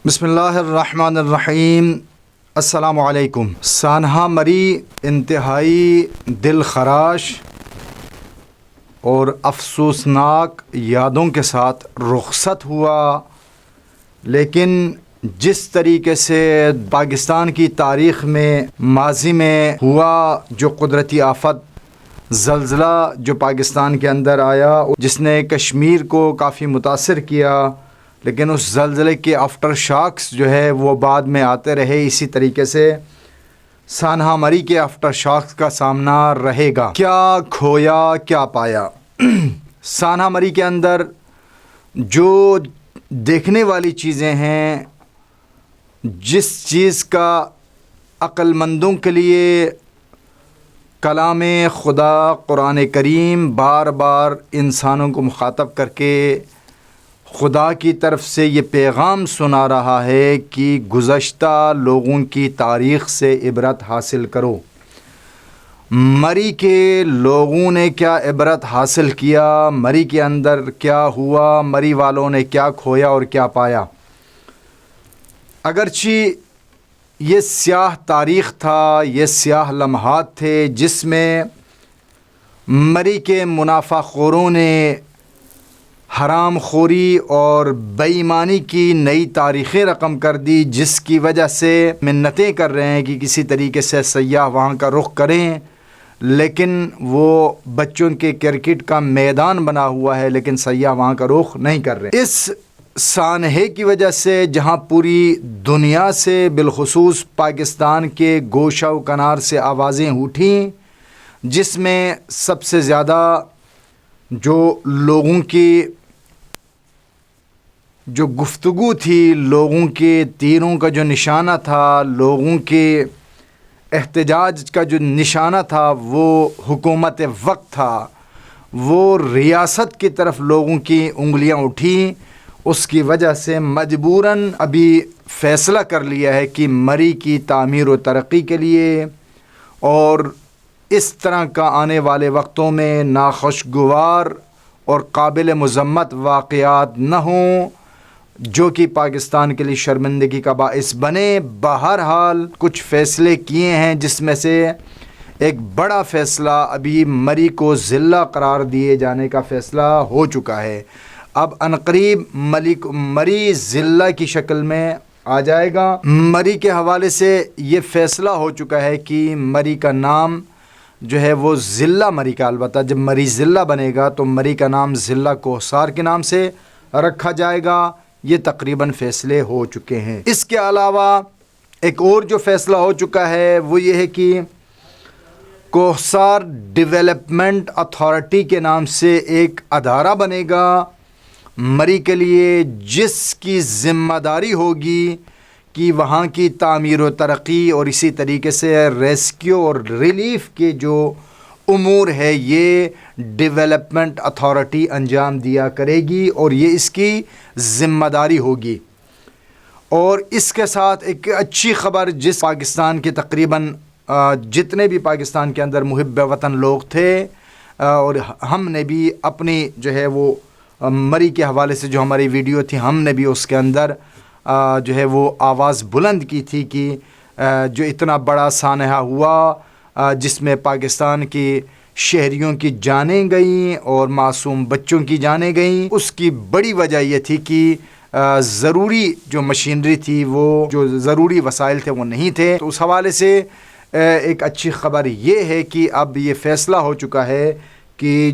بسم اللہ الرحمن الرحیم۔ السلام علیکم۔ سانحہ مری انتہائی دل خراش اور افسوسناک یادوں کے ساتھ رخصت ہوا، لیکن جس طریقے سے پاکستان کی تاریخ میں ماضی میں ہوا، جو قدرتی آفت زلزلہ جو پاکستان کے اندر آیا جس نے کشمیر کو کافی متاثر کیا، لیکن اس زلزلے کے آفٹر شاکس جو ہے وہ بعد میں آتے رہے، اسی طریقے سے سانحہ مری کے آفٹر شاکس کا سامنا رہے گا۔ کیا کھویا کیا پایا؟ سانحہ مری کے اندر جو دیکھنے والی چیزیں ہیں، جس چیز کا عقل مندوں کے لیے کلام خدا قرآن کریم بار بار انسانوں کو مخاطب کر کے خدا کی طرف سے یہ پیغام سنا رہا ہے کہ گزشتہ لوگوں کی تاریخ سے عبرت حاصل کرو۔ مری کے لوگوں نے کیا عبرت حاصل کیا، مری کے اندر کیا ہوا، مری والوں نے کیا کھویا اور کیا پایا۔ اگرچہ یہ سیاہ تاریخ تھا، یہ سیاہ لمحات تھے جس میں مری کے منافع خوروں نے حرام خوری اور بے ایمانی کی نئی تاریخیں رقم کر دی، جس کی وجہ سے منتیں کر رہے ہیں کہ کسی طریقے سے سیاح وہاں کا رخ کریں، لیکن وہ بچوں کے کرکٹ کا میدان بنا ہوا ہے، لیکن سیاح وہاں کا رخ نہیں کر رہے۔ اس سانحے کی وجہ سے جہاں پوری دنیا سے بالخصوص پاکستان کے گوشہ و کنار سے آوازیں اٹھیں، جس میں سب سے زیادہ جو لوگوں کی جو گفتگو تھی، لوگوں کے تیروں کا جو نشانہ تھا، لوگوں کے احتجاج کا جو نشانہ تھا، وہ حکومت وقت تھا، وہ ریاست کی طرف لوگوں کی انگلیاں اٹھیں۔ اس کی وجہ سے مجبوراً ابھی فیصلہ کر لیا ہے کہ مری کی تعمیر و ترقی کے لیے اور اس طرح کا آنے والے وقتوں میں ناخوشگوار اور قابل مذمت واقعات نہ ہوں جو کہ پاکستان کے لیے شرمندگی کا باعث بنے۔ بہرحال کچھ فیصلے کیے ہیں، جس میں سے ایک بڑا فیصلہ ابھی مری کو ضلع قرار دیے جانے کا فیصلہ ہو چکا ہے۔ اب عنقریب مری ضلع کی شکل میں آ جائے گا۔ مری کے حوالے سے یہ فیصلہ ہو چکا ہے کہ مری کا نام جو ہے وہ ضلع مری کا، البتہ جب مری ضلع بنے گا تو مری کا نام ضلع کوہسار کے نام سے رکھا جائے گا۔ یہ تقریباً فیصلے ہو چکے ہیں۔ اس کے علاوہ ایک اور جو فیصلہ ہو چکا ہے وہ یہ ہے کہ کوہسار ڈیولپمنٹ اتھارٹی کے نام سے ایک ادارہ بنے گا مری کے لیے، جس کی ذمہ داری ہوگی کہ وہاں کی تعمیر و ترقی اور اسی طریقے سے ریسکیو اور ریلیف کے جو امور ہے یہ ڈیولپمنٹ اتھارٹی انجام دیا کرے گی اور یہ اس کی ذمہ داری ہوگی۔ اور اس کے ساتھ ایک اچھی خبر، جس پاکستان کے تقریباً جتنے بھی پاکستان کے اندر محب وطن لوگ تھے اور ہم نے بھی اپنی جو ہے وہ مری کے حوالے سے جو ہماری ویڈیو تھی، ہم نے بھی اس کے اندر جو ہے وہ آواز بلند کی تھی کہ جو اتنا بڑا سانحہ ہوا جس میں پاکستان کی شہریوں کی جانیں گئیں اور معصوم بچوں کی جانیں گئیں، اس کی بڑی وجہ یہ تھی کہ ضروری جو مشینری تھی، وہ جو ضروری وسائل تھے وہ نہیں تھے۔ تو اس حوالے سے ایک اچھی خبر یہ ہے کہ اب یہ فیصلہ ہو چکا ہے کہ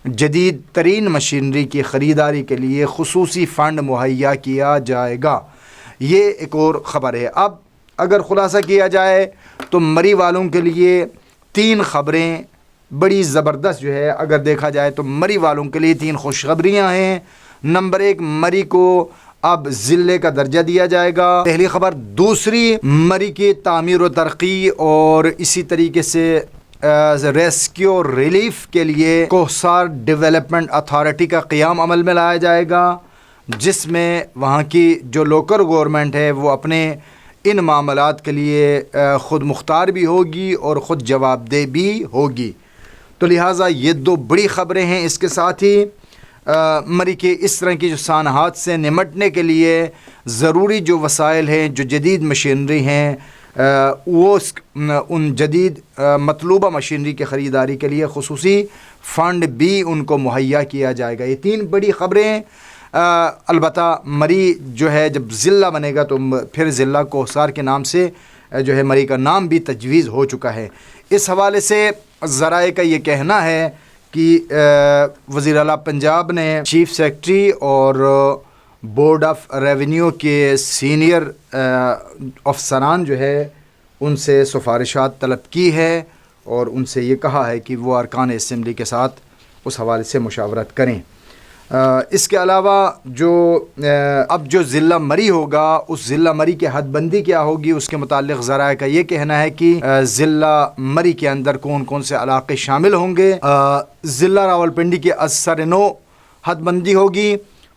جدید ترین مشینری کی خریداری کے لیے خصوصی فنڈ مہیا کیا جائے گا۔ یہ ایک اور خبر ہے۔ اب اگر خلاصہ کیا جائے تو مری والوں کے لیے 3 خبریں بڑی زبردست جو ہے، اگر دیکھا جائے تو مری والوں کے لیے 3 خوشخبریاں ہیں۔ نمبر 1، مری کو اب ضلع کا درجہ دیا جائے گا، پہلی خبر۔ دوسری، مری کی تعمیر و ترقی اور اسی طریقے سے ریسکیو ریلیف کے لیے کوہسار ڈیولپمنٹ اتھارٹی کا قیام عمل میں لایا جائے گا، جس میں وہاں کی جو لوکل گورنمنٹ ہے وہ اپنے ان معاملات کے لیے خود مختار بھی ہوگی اور خود جواب دہ بھی ہوگی۔ تو لہٰذا یہ 2 بڑی خبریں ہیں۔ اس کے ساتھ ہی مری کے اس طرح کی جو سانحات سے نمٹنے کے لیے ضروری جو وسائل ہیں، جو جدید مشینری ہیں، وہ ان جدید مطلوبہ مشینری کی خریداری کے لیے خصوصی فنڈ بھی ان کو مہیا کیا جائے گا۔ یہ 3 بڑی خبریں۔ البتہ مری جو ہے جب ضلع بنے گا تو پھر ضلع کوہسار کے نام سے جو ہے مری کا نام بھی تجویز ہو چکا ہے۔ اس حوالے سے ذرائع کا یہ کہنا ہے کہ وزیر اعلیٰ پنجاب نے چیف سیکرٹری اور بورڈ آف ریونیو کے سینئر افسران جو ہے ان سے سفارشات طلب کی ہے اور ان سے یہ کہا ہے کہ وہ ارکان اسمبلی کے ساتھ اس حوالے سے مشاورت کریں۔ اس کے علاوہ اب جو ضلع مری ہوگا، اس ضلع مری کی حد بندی کیا ہوگی، اس کے متعلق ذرائع کا یہ کہنا ہے کہ ضلع مری کے اندر کون کون سے علاقے شامل ہوں گے۔ ضلع راولپنڈی کی از سر نو حد بندی ہوگی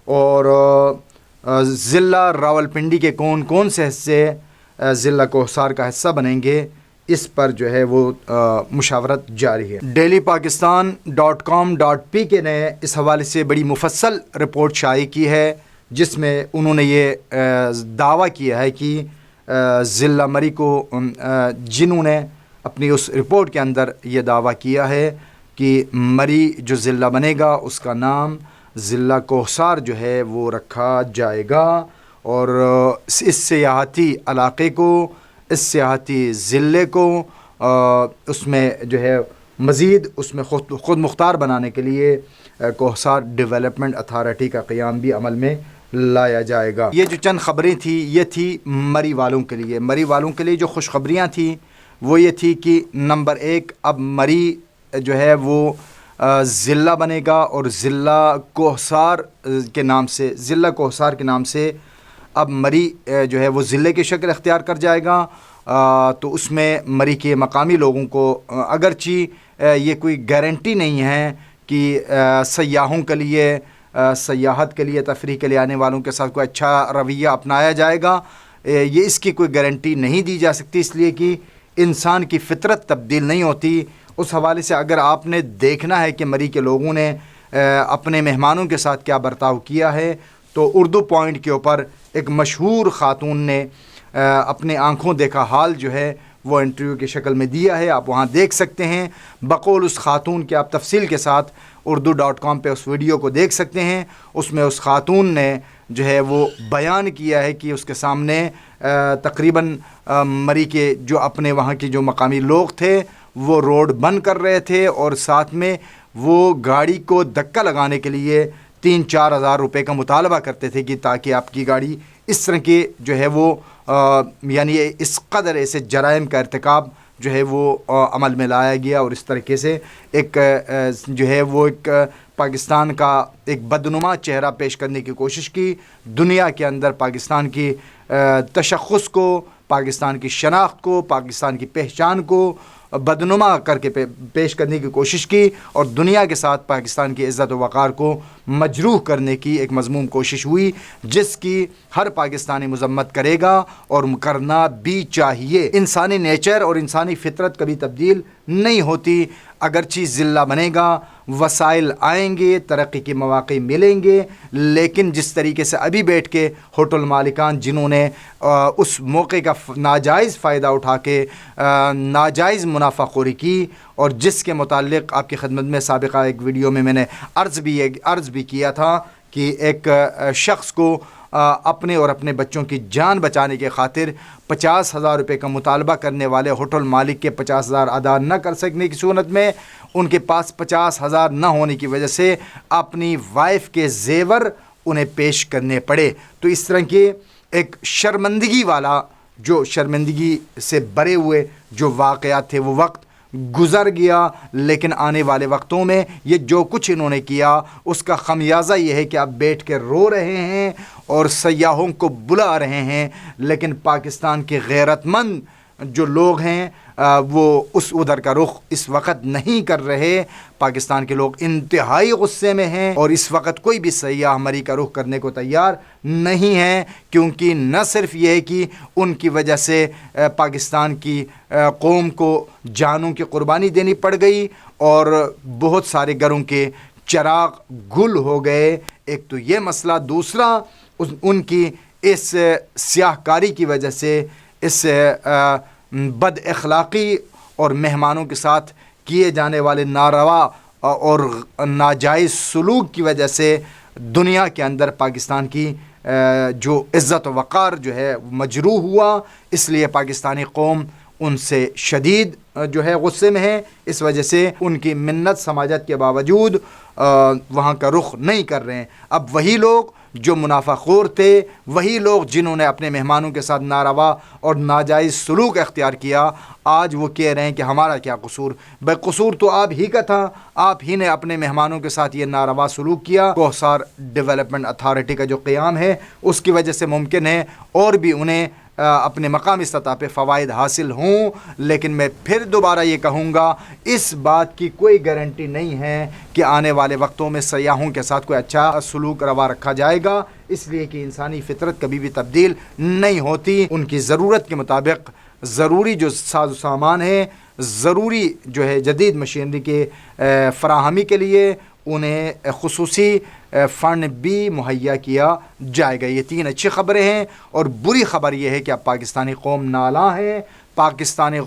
اور ضلع راولپنڈی کے کون کون سے حصے ضلع کوہسار کا حصہ بنیں گے، اس پر جو ہے وہ مشاورت جاری ہے۔ dailypakistan.com.pk نے اس حوالے سے بڑی مفصل رپورٹ شائع کی ہے، جس میں انہوں نے یہ دعویٰ کیا ہے کہ ضلع مری کو جنہوں نے اپنی اس رپورٹ کے اندر یہ دعویٰ کیا ہے کہ مری جو ضلع بنے گا اس کا نام ضلع کوہسار جو ہے وہ رکھا جائے گا، اور اس سیاحتی علاقے کو، اس سیاحتی ضلع کو اس میں جو ہے مزید اس میں خود مختار بنانے کے لیے کوہسار ڈیولپمنٹ اتھارٹی کا قیام بھی عمل میں لایا جائے گا۔ یہ جو چند خبریں تھیں یہ تھی مری والوں کے لیے۔ مری والوں کے لیے جو خوشخبریاں تھیں وہ یہ تھی کہ نمبر 1، اب مری جو ہے وہ ضلع بنے گا اور ضلع کوہسار کے نام سے اب مری جو ہے وہ ضلع کی شکل اختیار کر جائے گا۔ تو اس میں مری کے مقامی لوگوں کو اگرچہ یہ کوئی گارنٹی نہیں ہے کہ سیاحوں کے لیے، سیاحت کے لیے، تفریح کے لیے آنے والوں کے ساتھ کوئی اچھا رویہ اپنایا جائے گا، یہ اس کی کوئی گارنٹی نہیں دی جا سکتی، اس لیے کہ انسان کی فطرت تبدیل نہیں ہوتی۔ اس حوالے سے اگر آپ نے دیکھنا ہے کہ مری کے لوگوں نے اپنے مہمانوں کے ساتھ کیا برتاؤ کیا ہے، تو اردو پوائنٹ کے اوپر ایک مشہور خاتون نے اپنے آنکھوں دیکھا حال جو ہے وہ انٹرویو کی شکل میں دیا ہے، آپ وہاں دیکھ سکتے ہیں۔ بقول اس خاتون کے آپ تفصیل کے ساتھ urdu.com پہ اس ویڈیو کو دیکھ سکتے ہیں۔ اس میں اس خاتون نے جو ہے وہ بیان کیا ہے کہ اس کے سامنے تقریباً مری کے جو اپنے وہاں کے جو مقامی لوگ تھے وہ روڈ بند کر رہے تھے، اور ساتھ میں وہ گاڑی کو دھکا لگانے کے لیے 3-4 ہزار روپے کا مطالبہ کرتے تھے کہ تاکہ آپ کی گاڑی اس طرح کے جو ہے وہ یعنی اس قدر ایسے جرائم کا ارتکاب جو ہے وہ عمل میں لایا گیا، اور اس طریقے سے ایک جو ہے وہ ایک پاکستان کا ایک بدنما چہرہ پیش کرنے کی کوشش کی، دنیا کے اندر پاکستان کی تشخص کو، پاکستان کی شناخت کو، پاکستان کی پہچان کو بدنما کر کے پیش کرنے کی کوشش کی، اور دنیا کے ساتھ پاکستان کی عزت و وقار کو مجروح کرنے کی ایک مذموم کوشش ہوئی، جس کی ہر پاکستانی مذمت کرے گا اور کرنا بھی چاہیے۔ انسانی نیچر اور انسانی فطرت کبھی تبدیل نہیں ہوتی، اگرچہ ضلع بنے گا، وسائل آئیں گے، ترقی کے مواقع ملیں گے، لیکن جس طریقے سے ابھی بیٹھ کے ہوٹل مالکان جنہوں نے اس موقع کا ناجائز فائدہ اٹھا کے ناجائز منافع خوری کی، اور جس کے متعلق آپ کی خدمت میں سابقہ ایک ویڈیو میں نے عرض بھی کیا تھا کہ ایک شخص کو اپنے اور اپنے بچوں کی جان بچانے کے خاطر 50,000 روپے کا مطالبہ کرنے والے ہوٹل مالک کے 50,000 ادا نہ کر سکنے کی صورت میں ان کے پاس 50,000 نہ ہونے کی وجہ سے اپنی وائف کے زیور انہیں پیش کرنے پڑے۔ تو اس طرح کے ایک شرمندگی والا، جو شرمندگی سے بھرے ہوئے جو واقعات تھے وہ وقت گزر گیا، لیکن آنے والے وقتوں میں یہ جو کچھ انہوں نے کیا اس کا خمیازہ یہ ہے کہ آپ بیٹھ کے رو رہے ہیں اور سیاحوں کو بلا رہے ہیں، لیکن پاکستان کے غیرت مند جو لوگ ہیں وہ اس ادھر کا رخ اس وقت نہیں کر رہے۔ پاکستان کے لوگ انتہائی غصے میں ہیں، اور اس وقت کوئی بھی سیاح مری کا رخ کرنے کو تیار نہیں ہے، کیونکہ نہ صرف یہ ہے کہ ان کی وجہ سے پاکستان کی قوم کو جانوں کی قربانی دینی پڑ گئی، اور بہت سارے گھروں کے چراغ گل ہو گئے. ایک تو یہ مسئلہ. دوسرا ان کی اس سیاہ کاری کی وجہ سے، اس بد اخلاقی اور مہمانوں کے ساتھ کیے جانے والے ناروا اور ناجائز سلوک کی وجہ سے دنیا کے اندر پاکستان کی جو عزت و وقار جو ہے مجروح ہوا. اس لیے پاکستانی قوم ان سے شدید جو ہے غصے میں ہے. اس وجہ سے ان کی منت سماجت کے باوجود وہاں کا رخ نہیں کر رہے ہیں. اب وہی لوگ جو منافع خور تھے، وہی لوگ جنہوں نے اپنے مہمانوں کے ساتھ ناروا اور ناجائز سلوک اختیار کیا، آج وہ کہہ رہے ہیں کہ ہمارا کیا قصور. بھائی قصور تو آپ ہی کا تھا، آپ ہی نے اپنے مہمانوں کے ساتھ یہ ناروا سلوک کیا. کوہسار ڈیولپمنٹ اتھارٹی کا جو قیام ہے اس کی وجہ سے ممکن ہے اور بھی انہیں اپنے مقامی سطح پہ فوائد حاصل ہوں. لیکن میں پھر دوبارہ یہ کہوں گا، اس بات کی کوئی گارنٹی نہیں ہے کہ آنے والے وقتوں میں سیاحوں کے ساتھ کوئی اچھا سلوک روا رکھا جائے گا. اس لیے کہ انسانی فطرت کبھی بھی تبدیل نہیں ہوتی. ان کی ضرورت کے مطابق ضروری جو ساز و سامان ہے، ضروری جو ہے جدید مشینری کے فراہمی کے لیے انہیں خصوصی فنڈ بھی مہیا کیا جائے گا. یہ 3 اچھی خبریں ہیں. اور بری خبر یہ ہے کہ اب پاکستانی قوم نالاں ہے. پاکستانی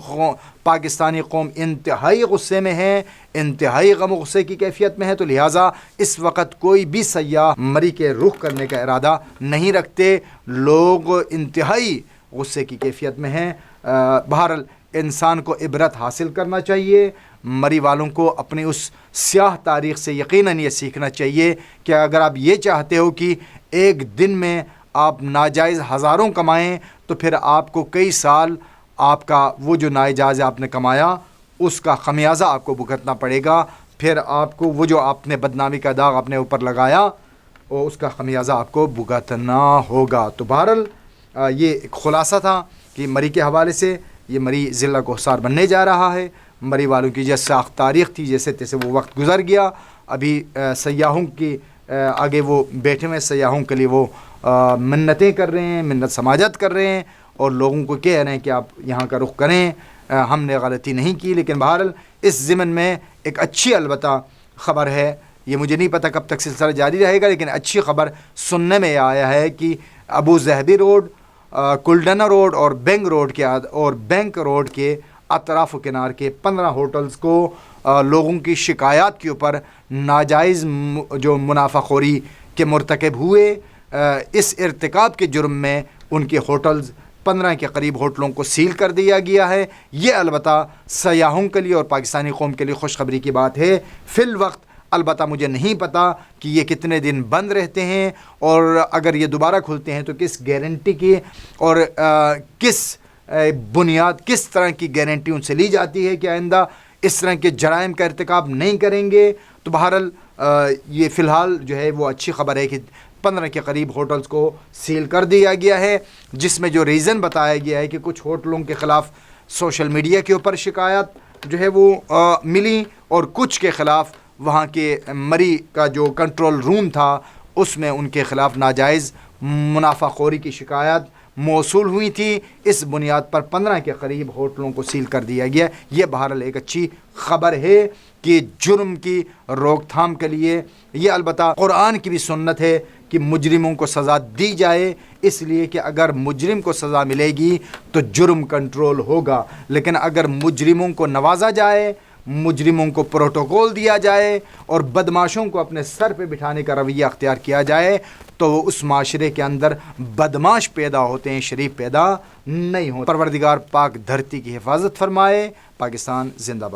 قوم انتہائی غصے میں ہے، انتہائی غم و غصے کی کیفیت میں ہے. تو لہٰذا اس وقت کوئی بھی سیاح مری کے رخ کرنے کا ارادہ نہیں رکھتے. لوگ انتہائی غصے کی کیفیت میں ہیں. بہرحال انسان کو عبرت حاصل کرنا چاہیے. مری والوں کو اپنی اس سیاہ تاریخ سے یقیناً یہ سیکھنا چاہیے کہ اگر آپ یہ چاہتے ہو کہ ایک دن میں آپ ناجائز ہزاروں کمائیں، تو پھر آپ کو کئی سال آپ کا وہ جو ناجائز آپ نے کمایا اس کا خمیازہ آپ کو بھگتنا پڑے گا. پھر آپ کو وہ جو آپ نے بدنامی کا داغ اپنے اوپر لگایا اور اس کا خمیازہ آپ کو بھگتنا ہوگا. تو بہرحال یہ ایک خلاصہ تھا کہ مری کے حوالے سے. یہ مری ضلع کوہسار بننے جا رہا ہے. مری والوں کی جیسے ساخت تاریخ تھی، جیسے تیسے وہ وقت گزر گیا. ابھی سیاحوں کی آگے وہ بیٹھے ہوئے سیاحوں کے لیے وہ منتیں کر رہے ہیں، منت سماجت کر رہے ہیں اور لوگوں کو کہہ رہے ہیں کہ آپ یہاں کا رخ کریں، ہم نے غلطی نہیں کی. لیکن بہرحال اس ضمن میں ایک اچھی البتہ خبر ہے. یہ مجھے نہیں پتہ کب تک سلسلہ جاری رہے گا، لیکن اچھی خبر سننے میں آیا ہے کہ ابو ظہبی روڈ، کلڈنا روڈ اور بینک روڈ کے اطراف و کنار کے 15 ہوٹلز کو لوگوں کی شکایات کے اوپر ناجائز جو منافع خوری کے مرتکب ہوئے، اس ارتکاب کے جرم میں ان کے ہوٹلز 15 کے قریب ہوٹلوں کو سیل کر دیا گیا ہے. یہ البتہ سیاحوں کے لیے اور پاکستانی قوم کے لیے خوشخبری کی بات ہے. فی الوقت البتہ مجھے نہیں پتہ کہ یہ کتنے دن بند رہتے ہیں اور اگر یہ دوبارہ کھلتے ہیں تو کس گارنٹی کی اور کس بنیاد، کس طرح کی گارنٹی ان سے لی جاتی ہے کہ آئندہ اس طرح کے جرائم کا ارتکاب نہیں کریں گے. تو بہرحال یہ فی الحال جو ہے وہ اچھی خبر ہے کہ 15 کے قریب ہوٹلز کو سیل کر دیا گیا ہے، جس میں جو ریزن بتایا گیا ہے کہ کچھ ہوٹلوں کے خلاف سوشل میڈیا کے اوپر شکایات جو ہے وہ ملی اور کچھ کے خلاف وہاں کے مری کا جو کنٹرول روم تھا اس میں ان کے خلاف ناجائز منافع خوری کی شکایات موصول ہوئی تھی. اس بنیاد پر 15 کے قریب ہوٹلوں کو سیل کر دیا گیا. یہ بہرحال ایک اچھی خبر ہے کہ جرم کی روک تھام کے لیے یہ البتہ قرآن کی بھی سنت ہے کہ مجرموں کو سزا دی جائے، اس لیے کہ اگر مجرم کو سزا ملے گی تو جرم کنٹرول ہوگا. لیکن اگر مجرموں کو نوازا جائے، مجرموں کو پروٹوکول دیا جائے اور بدماشوں کو اپنے سر پہ بٹھانے کا رویہ اختیار کیا جائے تو اس معاشرے کے اندر بدماش پیدا ہوتے ہیں، شریف پیدا نہیں ہوتے. پروردگار پاک دھرتی کی حفاظت فرمائے. پاکستان زندہ باد.